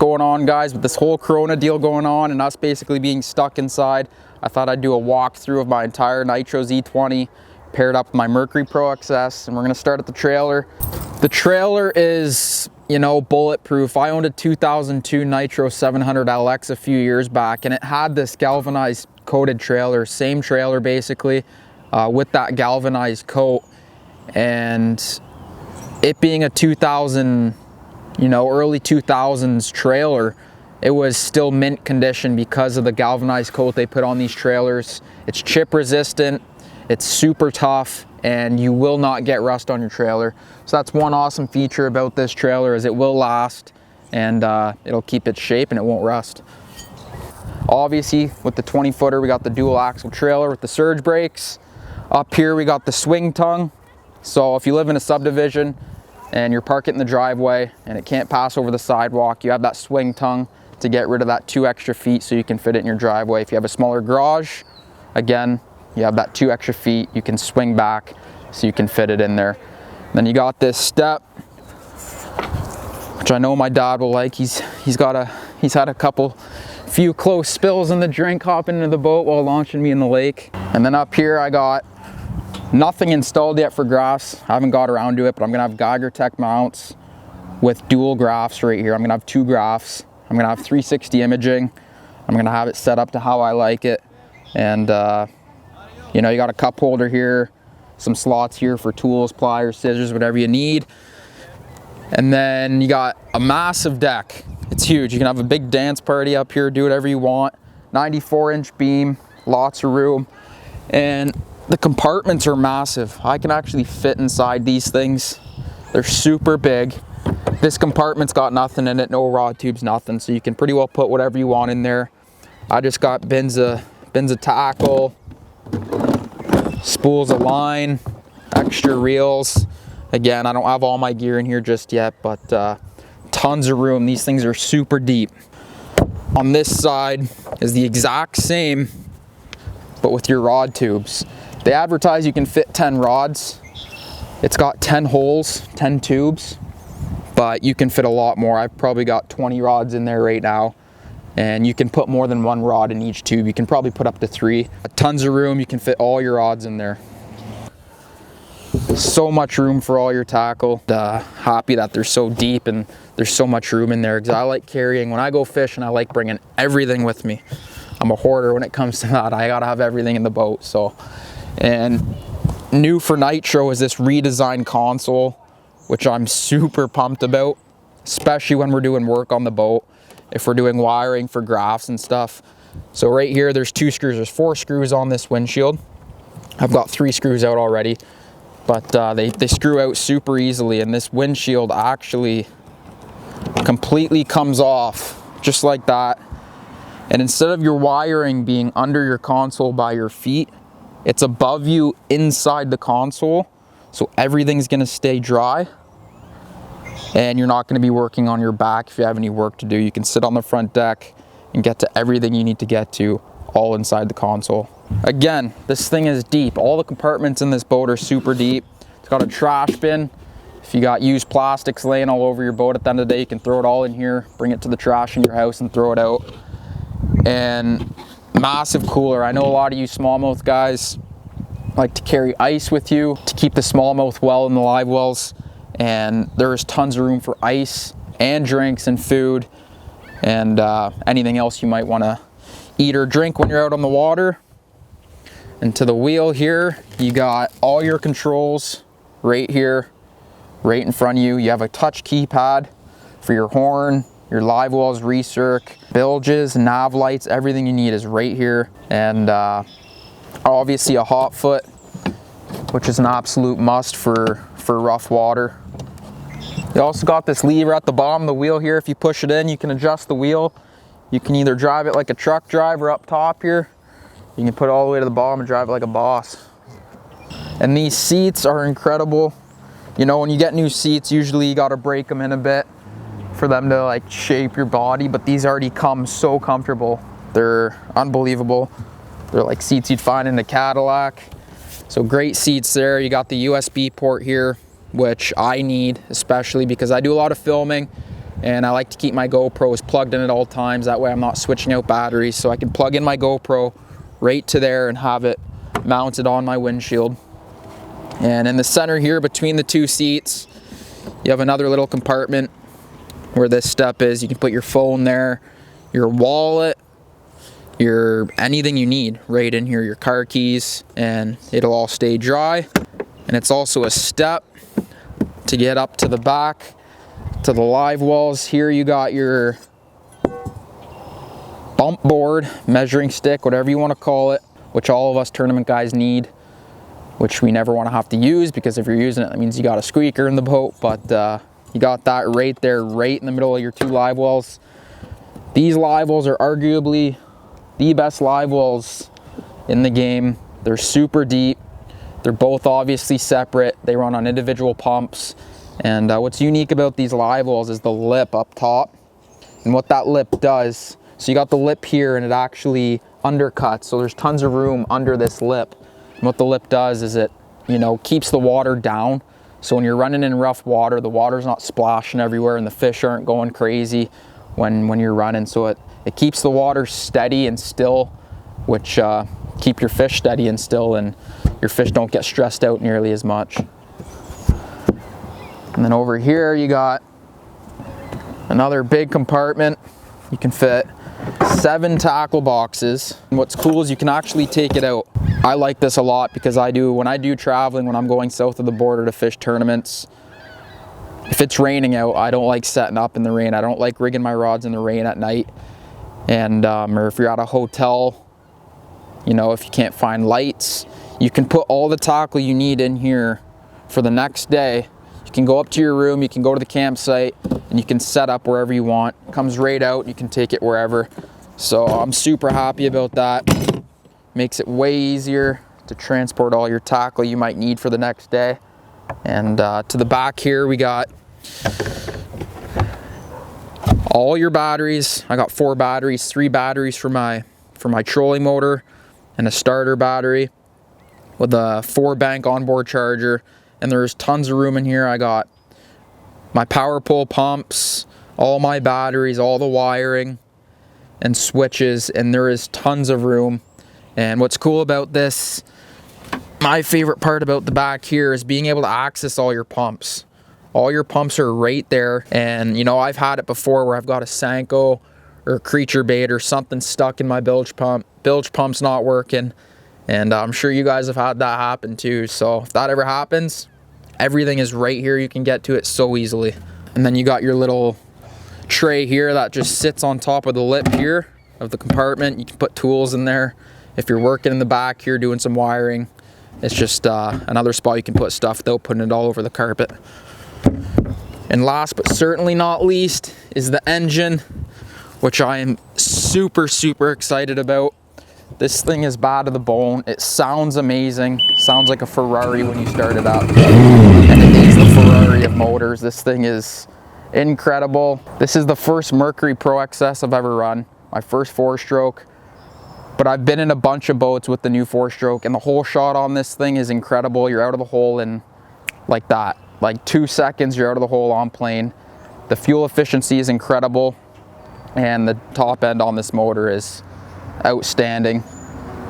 going on, guys, with this whole Corona deal going on and us basically being stuck inside. I thought I'd do a walkthrough of my entire Nitro Z20 paired up with my Mercury Pro-XS, and we're gonna start at the trailer. The trailer is, you know, bulletproof. I owned a 2002 Nitro 700LX a few years back, and it had this galvanized coated trailer, same trailer basically, with that galvanized coat. And it being a 2000, you know, early 2000s trailer, it was still mint condition because of the galvanized coat they put on these trailers. It's chip resistant, it's super tough, and you will not get rust on your trailer. So that's one awesome feature about this trailer, is it will last, and it'll keep its shape and it won't rust. Obviously, with the 20-footer, we got the dual axle trailer with the surge brakes. Up here, we got the swing tongue. So if you live in a subdivision and you're parking in the driveway and it can't pass over the sidewalk, you have that swing tongue to get rid of that 2 extra feet so you can fit it in your driveway. If you have a smaller garage, again, you have that 2 extra feet, you can swing back so you can fit it in there. Then you got this step, which I know my dad will like. He's had a few close spills in the drink hopping into the boat while launching me in the lake. And then up here I got nothing installed yet for graphs. I haven't got around to it, but I'm gonna have Geiger Tech mounts with dual graphs right here. I'm gonna have 2 graphs. I'm gonna have 360 imaging. I'm gonna have it set up to how I like it. And you know, you got a cup holder here, some slots here for tools, pliers, scissors, whatever you need. And then you got a massive deck. It's huge. You can have a big dance party up here, do whatever you want. 94-inch beam, lots of room. And the compartments are massive. I can actually fit inside these things. They're super big. This compartment's got nothing in it, no rod tubes, nothing. So you can pretty well put whatever you want in there. I just got bins of tackle, spools of line, extra reels. Again, I don't have all my gear in here just yet, but tons of room. These things are super deep. On this side is the exact same, but with your rod tubes. They advertise you can fit 10 rods. It's got 10 holes, 10 tubes, but you can fit a lot more. I've probably got 20 rods in there right now, and you can put more than 1 rod in each tube. You can probably put up to 3. Tons of room, you can fit all your rods in there. So much room for all your tackle. Happy that they're so deep and there's so much room in there, because I like carrying, when I go fishing, I like bringing everything with me. I'm a hoarder when it comes to that. I gotta have everything in the boat. So, and new for Nitro is this redesigned console, which I'm super pumped about, especially when we're doing work on the boat, if we're doing wiring for graphs and stuff. So right here, there's 2 screws. There's 4 screws on this windshield. I've got 3 screws out already, but they screw out super easily, and this windshield actually completely comes off just like that. And instead of your wiring being under your console by your feet, it's above you inside the console, so everything's gonna stay dry, and you're not gonna be working on your back if you have any work to do. You can sit on the front deck and get to everything you need to get to, all inside the console. Again, this thing is deep. All the compartments in this boat are super deep. It's got a trash bin. If you got used plastics laying all over your boat, at the end of the day, you can throw it all in here, bring it to the trash in your house and throw it out. And massive cooler. I know a lot of you smallmouth guys like to carry ice with you to keep the smallmouth well in the live wells, and there's tons of room for ice and drinks and food and anything else you might want to eat or drink when you're out on the water. And to the wheel here, you got all your controls right here, right in front of you. You have a touch keypad for your horn, your live wells, recirc, bilges, nav lights, everything you need is right here. And obviously a hot foot, which is an absolute must for rough water. You also got this lever at the bottom of the wheel here. If you push it in, you can adjust the wheel. You can either drive it like a truck driver up top here. You can put it all the way to the bottom and drive it like a boss. And these seats are incredible. You know, when you get new seats, usually you gotta break them in a bit for them to like shape your body, but these already come so comfortable. They're unbelievable. They're like seats you'd find in a Cadillac. So great seats there. You got the USB port here, which I need, especially because I do a lot of filming and I like to keep my GoPros plugged in at all times. That way I'm not switching out batteries, so I can plug in my GoPro right to there and have it mounted on my windshield. And in the center here between the two seats, you have another little compartment where this step is. You can put your phone there, your wallet, your anything you need right in here, your car keys, and it'll all stay dry. And it's also a step to get up to the back to the live wells. Here you got your bump board, measuring stick, whatever you want to call it, which all of us tournament guys need, which we never want to have to use, because if you're using it, that means you got a squeaker in the boat. But you got that right there, right in the middle of your two live wells. These live wells are arguably the best live wells in the game. They're super deep. They're both obviously separate. They run on individual pumps. And what's unique about these live wells is the lip up top. And what that lip does, so you got the lip here and it actually undercuts. So there's tons of room under this lip. And what the lip does is it, you know, keeps the water down. So when you're running in rough water, the water's not splashing everywhere and the fish aren't going crazy when you're running. So it keeps the water steady and still, which keep your fish steady and still, and your fish don't get stressed out nearly as much. And then over here you got another big compartment. You can fit 7 tackle boxes. And what's cool is you can actually take it out. I like this a lot because when I do traveling, when I'm going south of the border to fish tournaments, if it's raining out, I don't like setting up in the rain. I don't like rigging my rods in the rain at night. And or if you're at a hotel, you know, if you can't find lights, you can put all the tackle you need in here for the next day. You can go up to your room, you can go to the campsite, and you can set up wherever you want. It comes right out, you can take it wherever. So I'm super happy about that. Makes it way easier to transport all your tackle you might need for the next day. And to the back here we got all your batteries. I got 4 batteries, 3 batteries for my trolling motor, and a starter battery with a 4-bank onboard charger. And there's tons of room in here. I got my power pole pumps, all my batteries, all the wiring and switches, and there is tons of room. And what's cool about this, my favorite part about the back here, is being able to access all your pumps. All your pumps are right there. And you know, I've had it before where I've got a Senko or a creature bait or something stuck in my bilge pump. Bilge pump's not working. And I'm sure you guys have had that happen too. So if that ever happens, everything is right here. You can get to it so easily. And then you got your little tray here that just sits on top of the lip here of the compartment. You can put tools in there. If you're working in the back here doing some wiring, it's just another spot you can put stuff without putting it all over the carpet. And last but certainly not least is the engine, which I am super excited about. This thing is bad to the bone. It sounds amazing. Sounds like a Ferrari when you start it up. And it is the Ferrari of motors. This thing is incredible. This is the first Mercury Pro-XS I've ever run. My first 4-stroke. But I've been in a bunch of boats with the new 4-stroke, and the hole shot on this thing is incredible. You're out of the hole in like that. Like 2 seconds, you're out of the hole on plane. The fuel efficiency is incredible. And the top end on this motor is outstanding.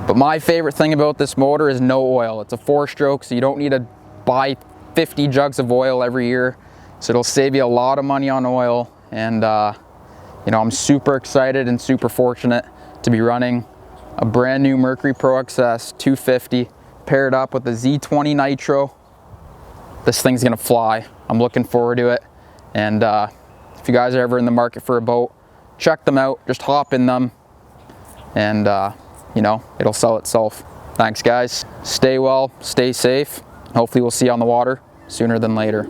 But my favorite thing about this motor is no oil. It's a 4-stroke, so you don't need to buy 50 jugs of oil every year. So it'll save you a lot of money on oil. And you know, I'm super excited and super fortunate to be running a brand new Mercury Pro-XS 250 paired up with the Z20 Nitro. This thing's gonna fly. I'm looking forward to it. And if you guys are ever in the market for a boat, check them out. Just hop in them, and you know, it'll sell itself. Thanks guys. Stay well, stay safe. Hopefully we'll see you on the water sooner than later.